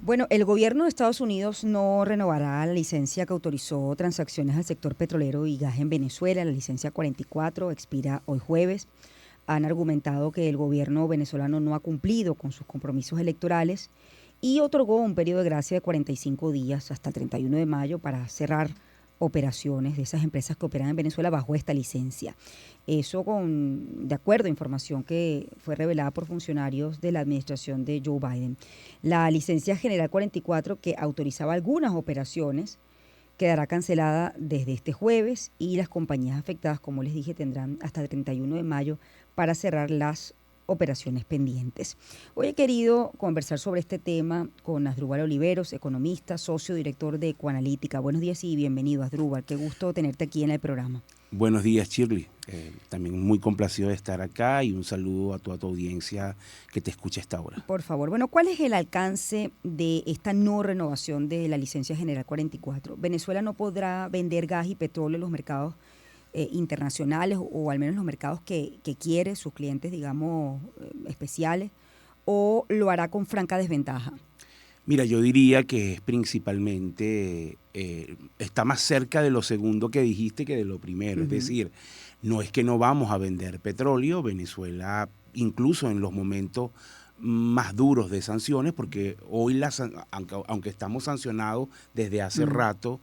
Bueno, el gobierno de Estados Unidos no renovará la licencia que autorizó transacciones al sector petrolero y gas en Venezuela. La licencia 44 expira hoy jueves. Han argumentado que el gobierno venezolano no ha cumplido con sus compromisos electorales y otorgó un periodo de gracia de 45 días hasta el 31 de mayo para cerrar operaciones de esas empresas que operan en Venezuela bajo esta licencia. Eso de acuerdo a información que fue revelada por funcionarios de la administración de Joe Biden. La licencia general 44, que autorizaba algunas operaciones, quedará cancelada desde este jueves y las compañías afectadas, como les dije, tendrán hasta el 31 de mayo para cerrar las operaciones pendientes. Hoy he querido conversar sobre este tema con Asdrúbal Oliveros, economista, socio director de Ecoanalítica. Buenos días y bienvenido, Asdrúbal. Qué gusto tenerte aquí en el programa. Buenos días, Shirley. También muy complacido de estar acá y un saludo a toda tu audiencia que te escucha a esta hora. Por favor, bueno, ¿cuál es el alcance de esta no renovación de la licencia general 44? Venezuela no podrá vender gas y petróleo en los mercados internacionales o al menos los mercados que quiere, sus clientes, digamos, especiales, o lo hará con franca desventaja. Mira, yo diría que es principalmente, está más cerca de lo segundo que dijiste que de lo primero. Es decir, no es que no vamos a vender petróleo. Venezuela, incluso en los momentos más duros de sanciones, porque hoy, aunque estamos sancionados desde hace rato,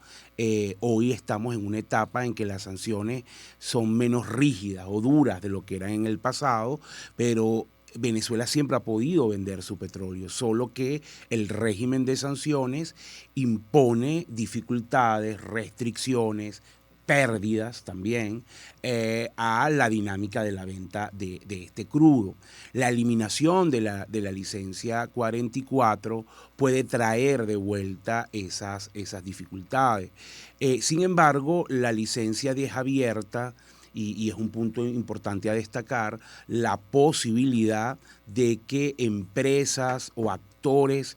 hoy estamos en una etapa en que las sanciones son menos rígidas o duras de lo que eran en el pasado, pero Venezuela siempre ha podido vender su petróleo, solo que el régimen de sanciones impone dificultades, restricciones, pérdidas también a la dinámica de la venta de este crudo. La eliminación de la licencia 44 puede traer de vuelta esas dificultades. Sin embargo, la licencia deja abierta, y es un punto importante a destacar, la posibilidad de que empresas o actores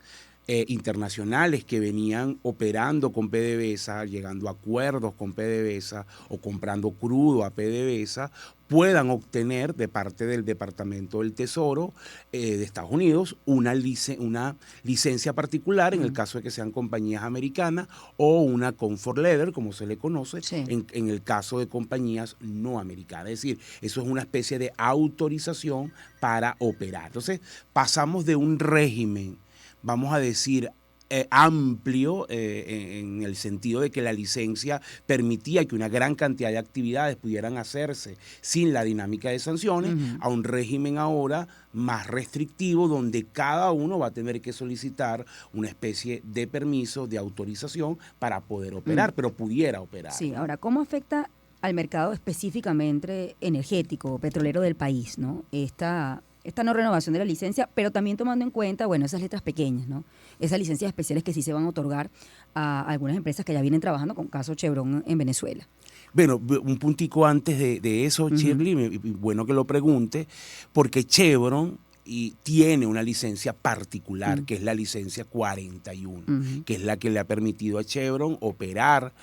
internacionales que venían operando con PDVSA, llegando a acuerdos con PDVSA o comprando crudo a PDVSA, puedan obtener de parte del Departamento del Tesoro de Estados Unidos una licencia particular en el caso de que sean compañías americanas o una comfort letter, como se le conoce, Sí. en el caso de compañías no americanas. Es decir, eso es una especie de autorización para operar. Entonces, pasamos de un régimen, vamos a decir, amplio en el sentido de que la licencia permitía que una gran cantidad de actividades pudieran hacerse sin la dinámica de sanciones, a un régimen ahora más restrictivo donde cada uno va a tener que solicitar una especie de permiso, de autorización para poder operar, pero pudiera operar. Sí, ¿no? ahora, ¿cómo afecta al mercado específicamente energético, petrolero del país, ¿no? Esta no renovación de la licencia, pero también tomando en cuenta, bueno, esas letras pequeñas, ¿no? Esas licencias especiales que sí se van a otorgar a algunas empresas que ya vienen trabajando con caso Chevron en Venezuela. Bueno, un puntico antes de eso, Shirley, bueno que lo pregunte, porque Chevron tiene una licencia particular, que es la licencia 41, que es la que le ha permitido a Chevron operar,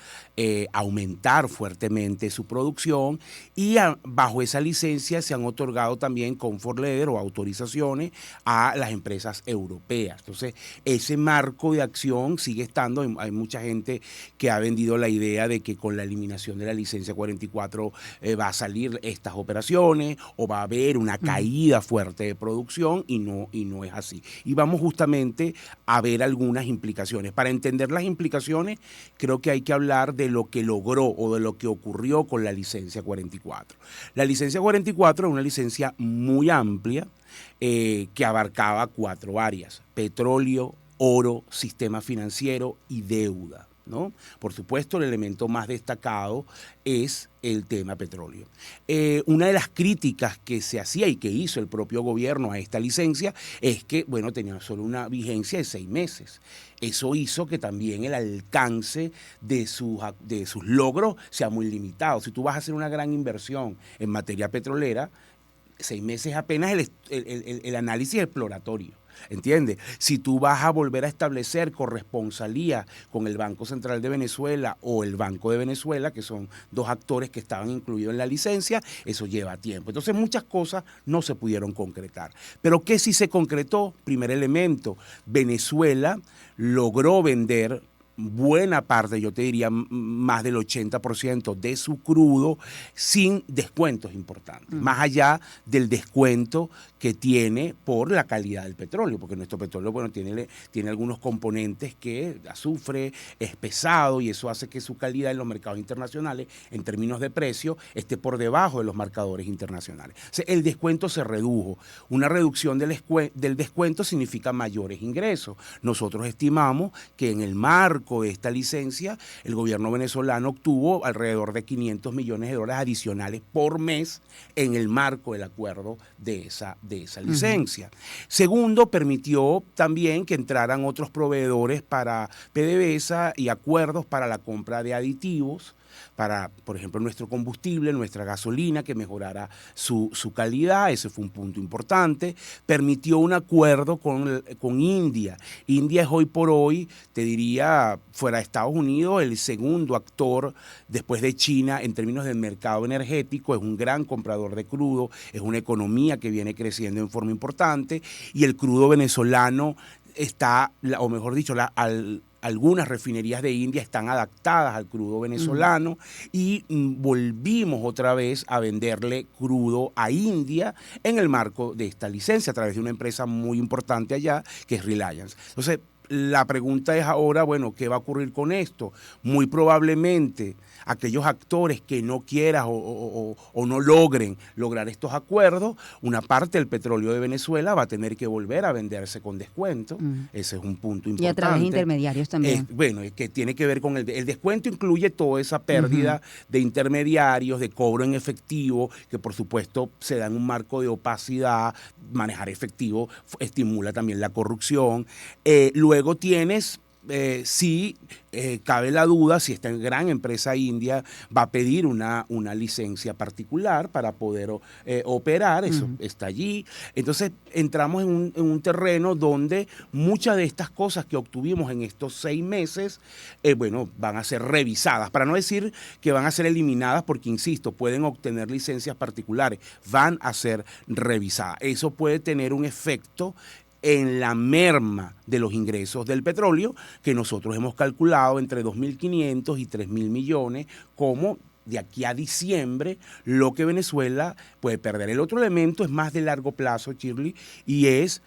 aumentar fuertemente su producción, y bajo esa licencia se han otorgado también comfort letter o autorizaciones a las empresas europeas. Entonces, ese marco de acción sigue estando. Hay mucha gente que ha vendido la idea de que con la eliminación de la licencia 44 va a salir estas operaciones o va a haber una caída fuerte de producción, y no es así. Y vamos justamente a ver algunas implicaciones. Para entender las implicaciones, creo que hay que hablar de lo que logró o de lo que ocurrió con la licencia 44. La licencia 44 es una licencia muy amplia que abarcaba 4 áreas: petróleo, oro, sistema financiero y deuda, ¿no? Por supuesto, el elemento más destacado es el tema petróleo. Una de las críticas que se hacía y que hizo el propio gobierno a esta licencia es que, bueno, tenía solo una vigencia de 6 meses. Eso hizo que también el alcance de sus logros sea muy limitado. Si tú vas a hacer una gran inversión en materia petrolera, 6 meses apenas el análisis exploratorio. ¿Entiendes? Si tú vas a volver a establecer corresponsalía con el Banco Central de Venezuela o el Banco de Venezuela, que son dos actores que estaban incluidos en la licencia, eso lleva tiempo. Entonces muchas cosas no se pudieron concretar. Pero ¿qué sí se concretó? Primer elemento, Venezuela logró vender buena parte, yo te diría más del 80% de su crudo sin descuentos importantes, más allá del descuento que tiene por la calidad del petróleo, porque nuestro petróleo, bueno, tiene algunos componentes que azufre, es pesado y eso hace que su calidad en los mercados internacionales, en términos de precio, esté por debajo de los marcadores internacionales. O sea, el descuento se redujo. Una reducción del descuento significa mayores ingresos. Nosotros estimamos que en el marco de esta licencia, el gobierno venezolano obtuvo alrededor de $500 millones adicionales por mes en el marco del acuerdo de esa licencia. Segundo, permitió también que entraran otros proveedores para PDVSA y acuerdos para la compra de aditivos, para, por ejemplo, nuestro combustible, nuestra gasolina, que mejorara su calidad. Ese fue un punto importante. Permitió un acuerdo con India. India es hoy por hoy, te diría, fuera de Estados Unidos, el segundo actor después de China en términos del mercado energético. Es un gran comprador de crudo, es una economía que viene creciendo en forma importante y el crudo venezolano está, o mejor dicho, algunas refinerías de India están adaptadas al crudo venezolano y volvimos otra vez a venderle crudo a India en el marco de esta licencia a través de una empresa muy importante allá que es Reliance. Entonces, la pregunta es ahora, bueno, ¿qué va a ocurrir con esto? Muy probablemente aquellos actores que no quieran o no lograr estos acuerdos, una parte del petróleo de Venezuela va a tener que volver a venderse con descuento. Ese es un punto importante. Y a través de intermediarios también. Bueno, que tiene que ver con el descuento, incluye toda esa pérdida de intermediarios, de cobro en efectivo, que por supuesto se da en un marco de opacidad. Manejar efectivo estimula también la corrupción. Luego tienes... cabe la duda si esta gran empresa india va a pedir una licencia particular para poder operar, eso está allí. Entonces entramos en un terreno donde muchas de estas cosas que obtuvimos en estos 6 meses, van a ser revisadas, para no decir que van a ser eliminadas, porque insisto, pueden obtener licencias particulares, van a ser revisadas. Eso puede tener un efecto en la merma de los ingresos del petróleo, que nosotros hemos calculado entre 2.500 y 3.000 millones, como de aquí a diciembre, lo que Venezuela puede perder. El otro elemento es más de largo plazo, Shirley, y es,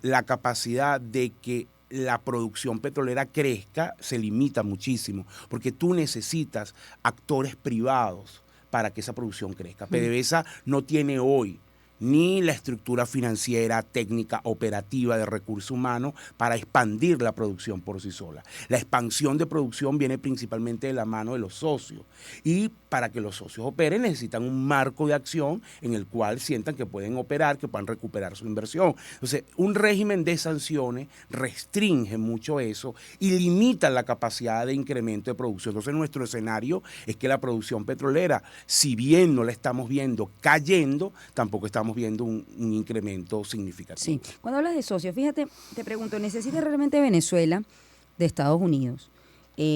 la capacidad de que la producción petrolera crezca se limita muchísimo, porque tú necesitas actores privados para que esa producción crezca. PDVSA no tiene hoy ni la estructura financiera, técnica, operativa de recursos humanos para expandir la producción por sí sola. La expansión de producción viene principalmente de la mano de los socios y para que los socios operen necesitan un marco de acción en el cual sientan que pueden operar, que puedan recuperar su inversión. Entonces, un régimen de sanciones restringe mucho eso y limita la capacidad de incremento de producción. Entonces, nuestro escenario es que la producción petrolera, si bien no la estamos viendo cayendo, tampoco estamos viendo un incremento significativo. Sí. Cuando hablas de socios, fíjate, te pregunto, ¿necesita realmente Venezuela de Estados Unidos?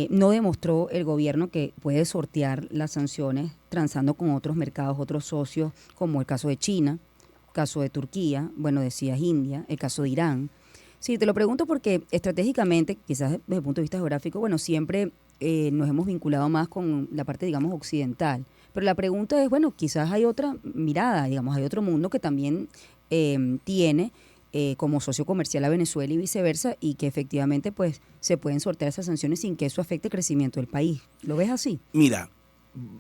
No demostró el gobierno que puede sortear las sanciones transando con otros mercados, otros socios, como el caso de China, el caso de Turquía, decías India, el caso de Irán. Sí, te lo pregunto porque estratégicamente, quizás desde el punto de vista geográfico, siempre nos hemos vinculado más con la parte, digamos, occidental. Pero la pregunta es, quizás hay otra mirada, digamos, hay otro mundo que también tiene como socio comercial a Venezuela y viceversa, y que efectivamente pues se pueden sortear esas sanciones sin que eso afecte el crecimiento del país. ¿Lo ves así? Mira,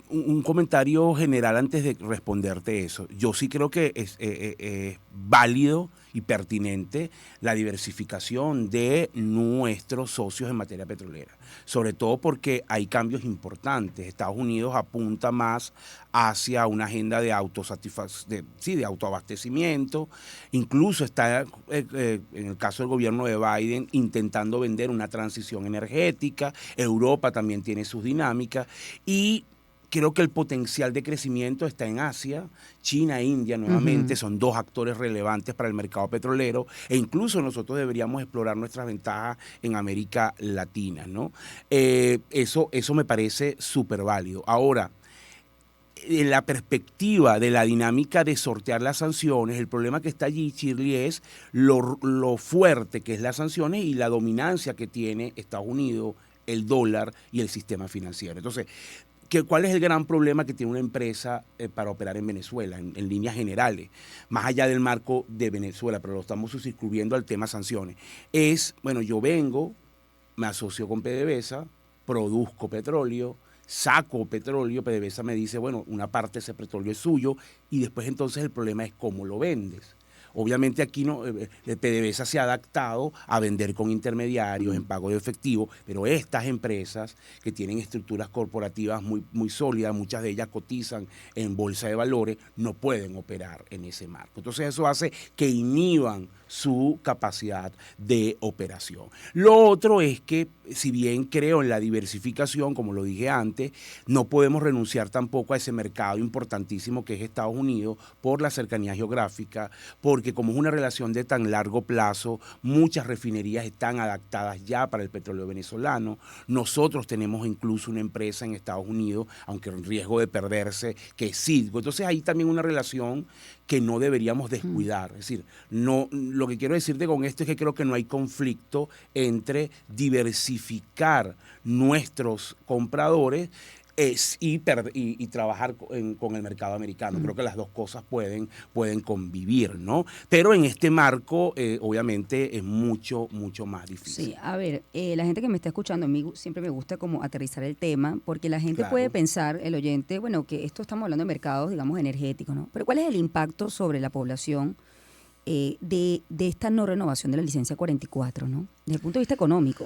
un comentario general antes de responderte eso. Yo sí creo que es válido y pertinente la diversificación de nuestros socios en materia petrolera, sobre todo porque hay cambios importantes. Estados Unidos apunta más hacia una agenda de autoabastecimiento, incluso está, en el caso del gobierno de Biden, intentando vender una transición energética. Europa también tiene sus dinámicas y creo que el potencial de crecimiento está en Asia. China e India nuevamente son dos actores relevantes para el mercado petrolero, e incluso nosotros deberíamos explorar nuestras ventajas en América Latina, ¿no? Eso me parece súper válido. Ahora, en la perspectiva de la dinámica de sortear las sanciones, el problema que está allí, Shirley, es lo fuerte que es las sanciones y la dominancia que tiene Estados Unidos, el dólar y el sistema financiero. Entonces, ¿cuál es el gran problema que tiene una empresa para operar en Venezuela, en líneas generales? Más allá del marco de Venezuela, pero lo estamos suscribiendo al tema sanciones. Bueno, yo vengo, me asocio con PDVSA, produzco petróleo, saco petróleo, PDVSA me dice, bueno, una parte de ese petróleo es suyo, y después entonces el problema es cómo lo vendes. Obviamente aquí no, PDVSA se ha adaptado a vender con intermediarios en pago de efectivo, pero estas empresas que tienen estructuras corporativas muy sólidas, muchas de ellas cotizan en bolsa de valores, no pueden operar en ese marco. Entonces eso hace que inhiban su capacidad de operación. Lo otro es que, si bien creo en la diversificación, como lo dije antes, no podemos renunciar tampoco a ese mercado importantísimo que es Estados Unidos por la cercanía geográfica, porque como es una relación de tan largo plazo, muchas refinerías están adaptadas ya para el petróleo venezolano. Nosotros tenemos incluso una empresa en Estados Unidos, aunque en riesgo de perderse, que es Citgo. Entonces hay también una relación que no deberíamos descuidar. Es decir, no, lo que quiero decirte con esto es que creo que no hay conflicto entre diversificar nuestros compradores y trabajar con el mercado americano. Creo que las dos cosas pueden convivir, ¿no? Pero en este marco, obviamente, es mucho más difícil. Sí, a ver, la gente que me está escuchando, a mí siempre me gusta como aterrizar el tema, porque la gente puede pensar, el oyente, bueno, que esto estamos hablando de mercados, digamos, energéticos, ¿no? Pero ¿cuál es el impacto sobre la población de esta no renovación de la licencia 44, ¿no? Desde el punto de vista económico.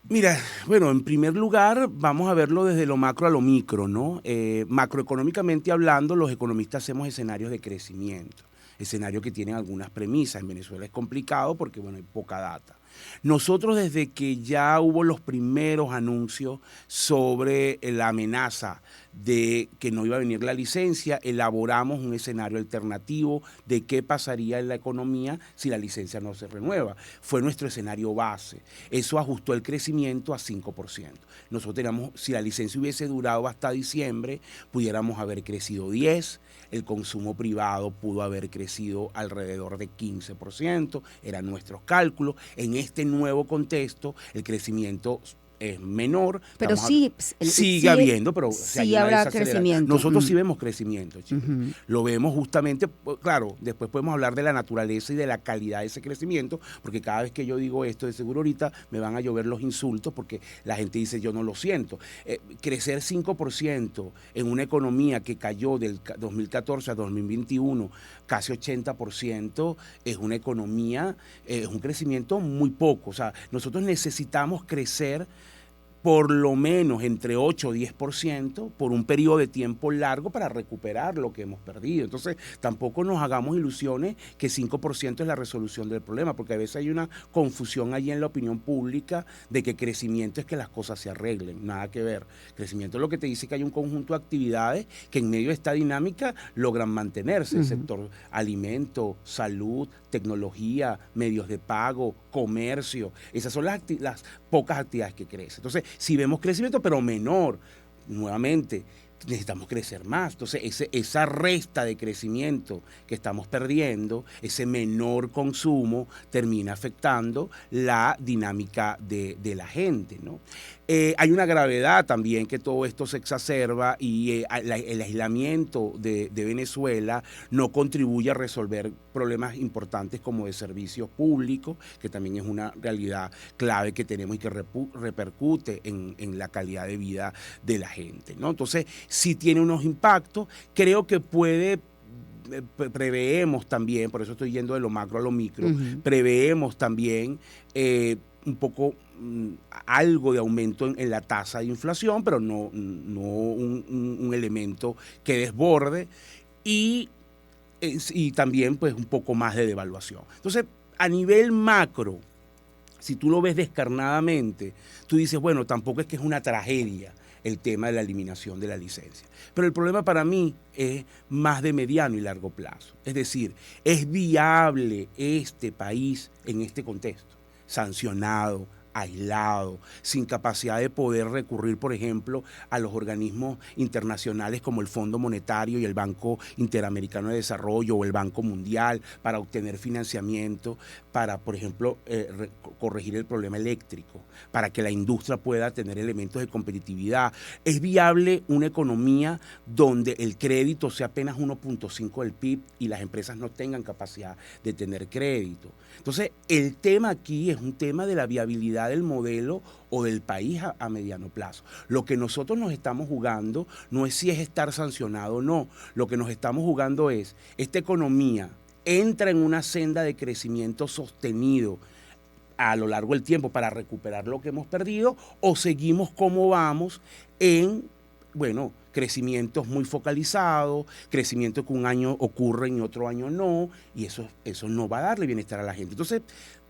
Mira, bueno, en primer lugar, vamos a verlo desde lo macro a lo micro, ¿no? Macroeconómicamente hablando, los economistas hacemos escenarios de crecimiento, escenarios que tienen algunas premisas. En Venezuela es complicado porque, bueno, hay poca data. Nosotros, desde que ya hubo los primeros anuncios sobre la amenaza de que no iba a venir la licencia, elaboramos un escenario alternativo de qué pasaría en la economía si la licencia no se renueva. Fue nuestro escenario base. Eso ajustó el crecimiento a 5%. Nosotros teníamos, si la licencia hubiese durado hasta diciembre, pudiéramos haber crecido 10%, el consumo privado pudo haber crecido alrededor de 15%, eran nuestros cálculos. En este nuevo contexto, el crecimiento es menor. Pero sí, sigue habiendo, pero sí habrá crecimiento. Nosotros sí vemos crecimiento, chicos. Lo vemos justamente, claro, después podemos hablar de la naturaleza y de la calidad de ese crecimiento, porque cada vez que yo digo esto, de seguro ahorita me van a llover los insultos, porque la gente dice, yo no lo siento. Crecer 5% en una economía que cayó del 2014 a 2021, casi 80%, es una economía, es un crecimiento muy poco. O sea, nosotros necesitamos crecer por lo menos entre 8 o 10% por un periodo de tiempo largo para recuperar lo que hemos perdido. Entonces, tampoco nos hagamos ilusiones que 5% es la resolución del problema, porque a veces hay una confusión allí en la opinión pública de que crecimiento es que las cosas se arreglen. Nada que ver. Crecimiento es lo que te dice que hay un conjunto de actividades que en medio de esta dinámica logran mantenerse. El sector alimento, salud, tecnología, medios de pago, comercio. Esas son las pocas actividades que crecen. Entonces, si vemos crecimiento, pero menor, nuevamente, necesitamos crecer más. Entonces, esa resta de crecimiento que estamos perdiendo, ese menor consumo, termina afectando la dinámica de la gente, ¿no? Hay una gravedad también que todo esto se exacerba y el aislamiento de Venezuela no contribuye a resolver problemas importantes como de servicios públicos, que también es una realidad clave que tenemos y que repercute en la calidad de vida de la gente, ¿no? Entonces, sí tiene unos impactos. Creo que preveemos también, por eso estoy yendo de lo macro a lo micro, preveemos también un poco algo de aumento en la tasa de inflación, pero no un elemento que desborde, y también pues un poco más de devaluación. Entonces, a nivel macro, si tú lo ves descarnadamente, tú dices, bueno, tampoco es que es una tragedia el tema de la eliminación de la licencia. Pero el problema para mí es más de mediano y largo plazo. Es decir, ¿es viable este país en este contexto? Sancionado, aislado, sin capacidad de poder recurrir, por ejemplo, a los organismos internacionales como el Fondo Monetario y el Banco Interamericano de Desarrollo o el Banco Mundial para obtener financiamiento para, por ejemplo, corregir el problema eléctrico, para que la industria pueda tener elementos de competitividad. ¿Es viable una economía donde el crédito sea apenas 1.5 del PIB y las empresas no tengan capacidad de tener crédito? Entonces, el tema aquí es un tema de la viabilidad del modelo o del país a mediano plazo. Lo que nosotros nos estamos jugando no es si es estar sancionado o no. Lo que nos estamos jugando es, esta economía entra en una senda de crecimiento sostenido a lo largo del tiempo para recuperar lo que hemos perdido, o seguimos como vamos en, bueno, crecimientos muy focalizados, crecimiento que un año ocurre y otro año no, y eso no va a darle bienestar a la gente. Entonces,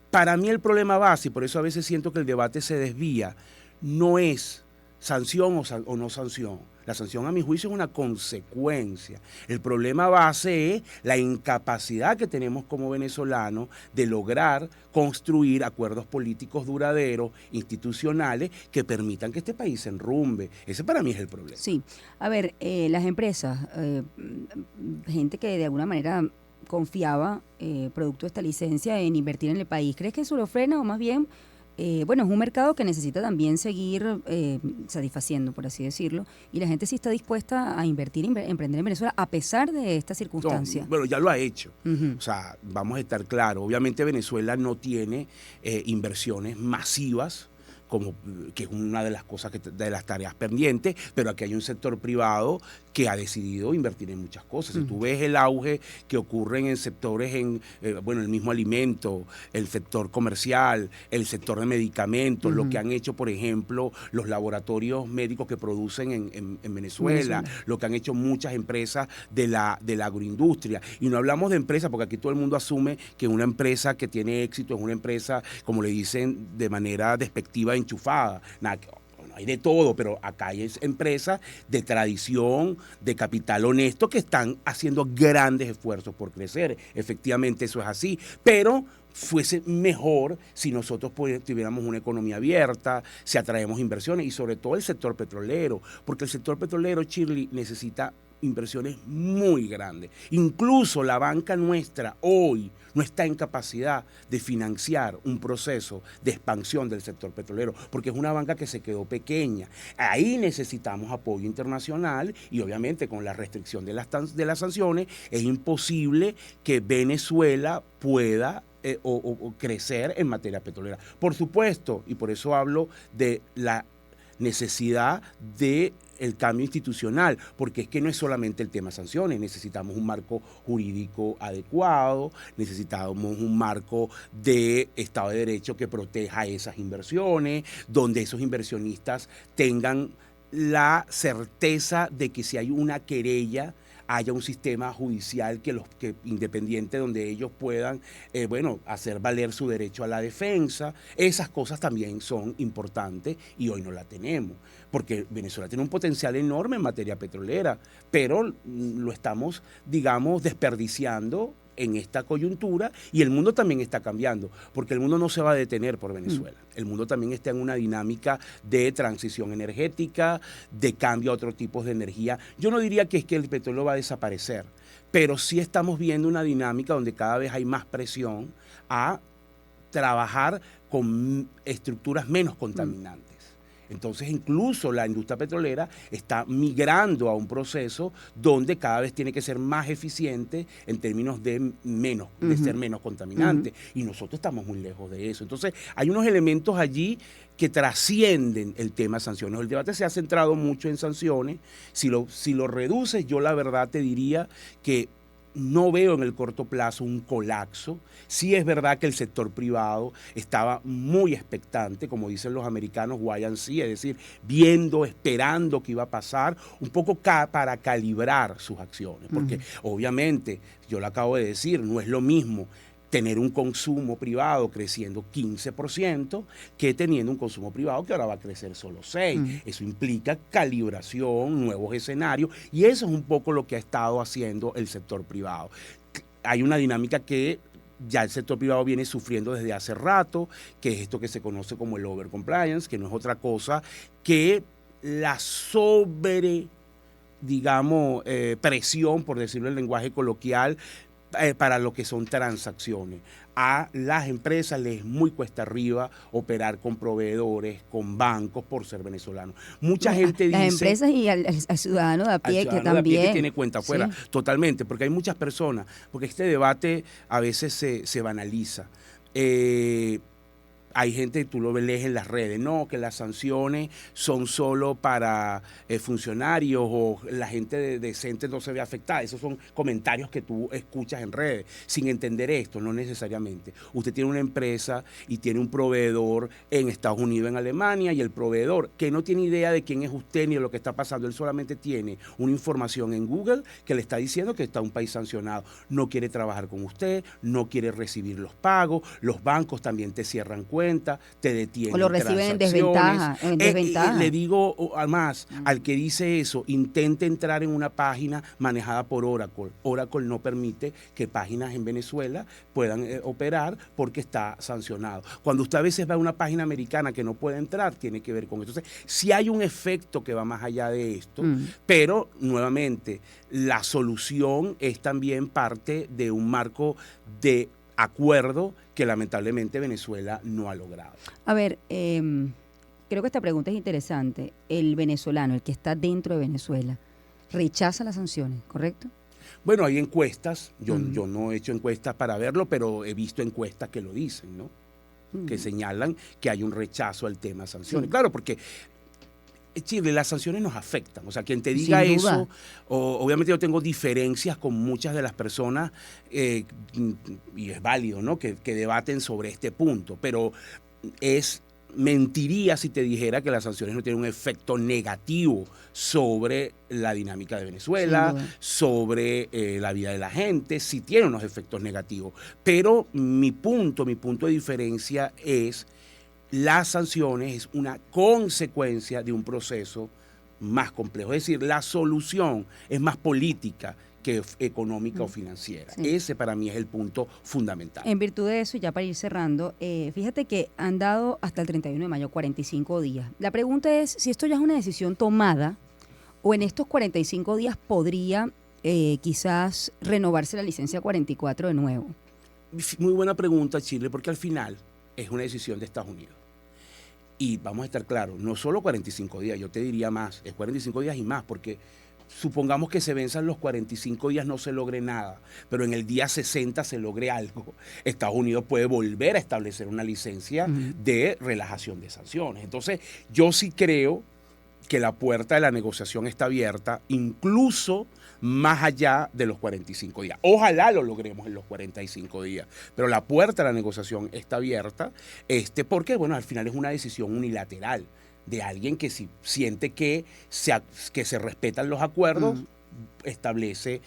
para mí el problema base, y por eso a veces siento que el debate se desvía, no es sanción o no sanción. La sanción, a mi juicio, es una consecuencia. El problema base es la incapacidad que tenemos como venezolanos de lograr construir acuerdos políticos duraderos, institucionales, que permitan que este país se enrumbe. Ese para mí es el problema. Sí, a ver, las empresas, gente que de alguna manera confiaba, producto de esta licencia, en invertir en el país, ¿crees que eso lo frena o más bien... bueno, es un mercado que necesita también seguir satisfaciendo, por así decirlo, y la gente sí está dispuesta a invertir, emprender en Venezuela a pesar de esta circunstancia? No, bueno, ya lo ha hecho. O sea, vamos a estar claros. Obviamente Venezuela no tiene inversiones masivas, como que es una de las cosas, de las tareas pendientes, pero aquí hay un sector privado que ha decidido invertir en muchas cosas. Si tú ves el auge que ocurre en sectores, bueno, el mismo alimento, el sector comercial, el sector de medicamentos, lo que han hecho, por ejemplo, los laboratorios médicos que producen en Venezuela, lo que han hecho muchas empresas de la agroindustria. Y no hablamos de empresas, porque aquí todo el mundo asume que una empresa que tiene éxito es una empresa, como le dicen de manera despectiva, enchufada. Nada, hay de todo, pero acá hay empresas de tradición, de capital honesto, que están haciendo grandes esfuerzos por crecer. Efectivamente eso es así, pero fuese mejor si nosotros tuviéramos una economía abierta, si atraemos inversiones, y sobre todo el sector petrolero, porque el sector petrolero, Shirley, necesita inversiones muy grandes. Incluso la banca nuestra hoy no está en capacidad de financiar un proceso de expansión del sector petrolero, porque es una banca que se quedó pequeña. Ahí necesitamos apoyo internacional, y obviamente con la restricción de las sanciones es imposible que Venezuela pueda o crecer en materia petrolera. Por supuesto, y por eso hablo de la necesidad de el cambio institucional, porque es que no es solamente el tema sanciones, necesitamos un marco jurídico adecuado, necesitamos un marco de Estado de Derecho que proteja esas inversiones, donde esos inversionistas tengan la certeza de que si hay una querella, haya un sistema judicial que independiente, donde ellos puedan bueno, hacer valer su derecho a la defensa. Esas cosas también son importantes y hoy no la tenemos, porque Venezuela tiene un potencial enorme en materia petrolera, pero lo estamos, digamos, desperdiciando en esta coyuntura, y el mundo también está cambiando, porque el mundo no se va a detener por Venezuela. El mundo también está en una dinámica de transición energética, de cambio a otros tipos de energía. Yo no diría que es que el petróleo va a desaparecer, pero sí estamos viendo una dinámica donde cada vez hay más presión a trabajar con estructuras menos contaminantes. Entonces, incluso la industria petrolera está migrando a un proceso donde cada vez tiene que ser más eficiente en términos de ser menos contaminante. Y nosotros estamos muy lejos de eso. Entonces, hay unos elementos allí que trascienden el tema sanciones. El debate se ha centrado mucho en sanciones. Si lo reduces, yo la verdad te diría que no veo en el corto plazo un colapso. Sí es verdad que el sector privado estaba muy expectante, como dicen los americanos, wait and see, es decir, viendo, esperando qué iba a pasar, un poco para calibrar sus acciones, porque obviamente, yo lo acabo de decir, no es lo mismo tener un consumo privado creciendo 15% que teniendo un consumo privado que ahora va a crecer solo 6%. Eso implica calibración, nuevos escenarios, y eso es un poco lo que ha estado haciendo el sector privado. Hay una dinámica que ya el sector privado viene sufriendo desde hace rato, que es esto que se conoce como el overcompliance, que no es otra cosa que la digamos, presión, por decirlo en lenguaje coloquial, para lo que son transacciones. A las empresas les es muy cuesta arriba operar con proveedores, con bancos, por ser venezolanos. Mucha gente dice... Las empresas y al ciudadano de a pie que también... que tiene cuenta afuera, sí. Totalmente, porque hay muchas personas, porque este debate a veces se banaliza. Hay gente, tú lo lees en las redes, no, que las sanciones son solo para funcionarios o la gente decente no se ve afectada. Esos son comentarios que tú escuchas en redes, sin entender esto, no necesariamente. Usted tiene una empresa y tiene un proveedor en Estados Unidos, en Alemania, y el proveedor, que no tiene idea de quién es usted ni de lo que está pasando, él solamente tiene una información en Google que le está diciendo que está un país sancionado. No quiere trabajar con usted, no quiere recibir los pagos, los bancos también te cierran cuentas, te detienen. O lo reciben en desventaja. Le digo además al que dice eso, intente entrar en una página manejada por Oracle. Oracle no permite que páginas en Venezuela puedan operar porque está sancionado. Cuando usted a veces va a una página americana que no puede entrar, tiene que ver con esto. Entonces, sí hay un efecto que va más allá de esto, pero nuevamente, la solución es también parte de un marco de acuerdo que lamentablemente Venezuela no ha logrado. A ver, creo que esta pregunta es interesante. El venezolano, el que está dentro de Venezuela, rechaza las sanciones, ¿correcto? Bueno, hay encuestas, yo no he hecho encuestas para verlo, pero he visto encuestas que lo dicen, ¿no? Que señalan que hay un rechazo al tema sanciones. Claro, porque Chile, las sanciones nos afectan. O sea, quien te diga eso, obviamente yo tengo diferencias con muchas de las personas, y es válido, ¿no? Que debaten sobre este punto, pero mentiría si te dijera que las sanciones no tienen un efecto negativo sobre la dinámica de Venezuela, sobre la vida de la gente. Sí tiene unos efectos negativos, pero mi punto de diferencia es: las sanciones es una consecuencia de un proceso más complejo. Es decir, la solución es más política que económica o financiera. Ese para mí es el punto fundamental. En virtud de eso, ya para ir cerrando, fíjate que han dado hasta el 31 de mayo 45 días. La pregunta es si esto ya es una decisión tomada o en estos 45 días podría quizás renovarse la licencia 44 de nuevo. Muy buena pregunta, Chile, porque al final es una decisión de Estados Unidos. Y vamos a estar claros, no solo 45 días, yo te diría más, es 45 días y más, porque supongamos que se venzan los 45 días, no se logre nada, pero en el día 60 se logre algo. Estados Unidos puede volver a establecer una licencia de relajación de sanciones. Entonces, yo sí creo que la puerta de la negociación está abierta, incluso más allá de los 45 días. Ojalá lo logremos en los 45 días, pero la puerta de la negociación está abierta, porque, bueno, al final es una decisión unilateral de alguien que si siente que se respetan los acuerdos, establece,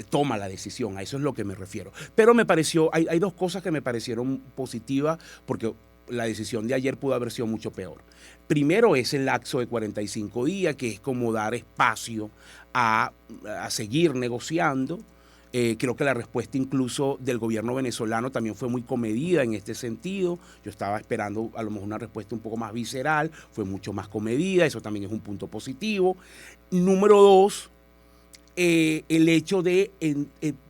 toma la decisión. A eso es lo que me refiero. Pero me pareció, hay dos cosas que me parecieron positivas, porque la decisión de ayer pudo haber sido mucho peor. Primero es el lapso de 45 días, que es como dar espacio a seguir negociando. Creo que la respuesta incluso del gobierno venezolano también fue muy comedida en este sentido. Yo estaba esperando a lo mejor una respuesta un poco más visceral, fue mucho más comedida, eso también es un punto positivo. Número dos, el hecho de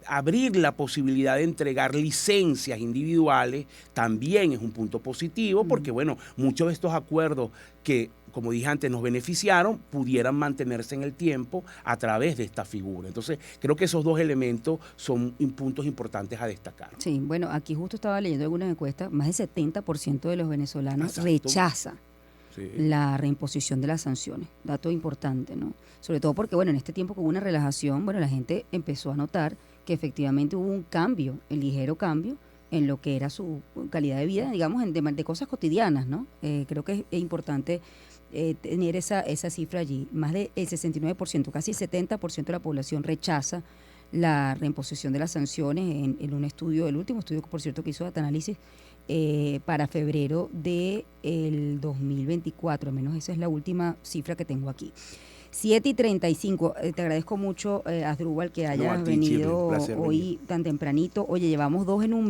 abrir la posibilidad de entregar licencias individuales también es un punto positivo, porque bueno, muchos de estos acuerdos que, como dije antes, nos beneficiaron, pudieran mantenerse en el tiempo a través de esta figura. Entonces, creo que esos dos elementos son puntos importantes a destacar. Sí, bueno, aquí justo estaba leyendo algunas encuestas, más del 70% de los venezolanos rechaza la reimposición de las sanciones. Dato importante, ¿no? Sobre todo porque, bueno, en este tiempo con una relajación, bueno, la gente empezó a notar que efectivamente hubo un cambio, el ligero cambio en lo que era su calidad de vida, digamos, de cosas cotidianas, ¿no? Creo que es importante tener esa cifra allí. Más del 69%, casi el 70% de la población rechaza la reimposición de las sanciones en un estudio, el último estudio, por cierto, que hizo Data-Análisis, para febrero del 2024, al menos esa es la última cifra que tengo aquí. 7:35, te agradezco mucho, Asdrúbal, que hayas venido hoy tan tempranito. Oye, llevamos 2 en un mes.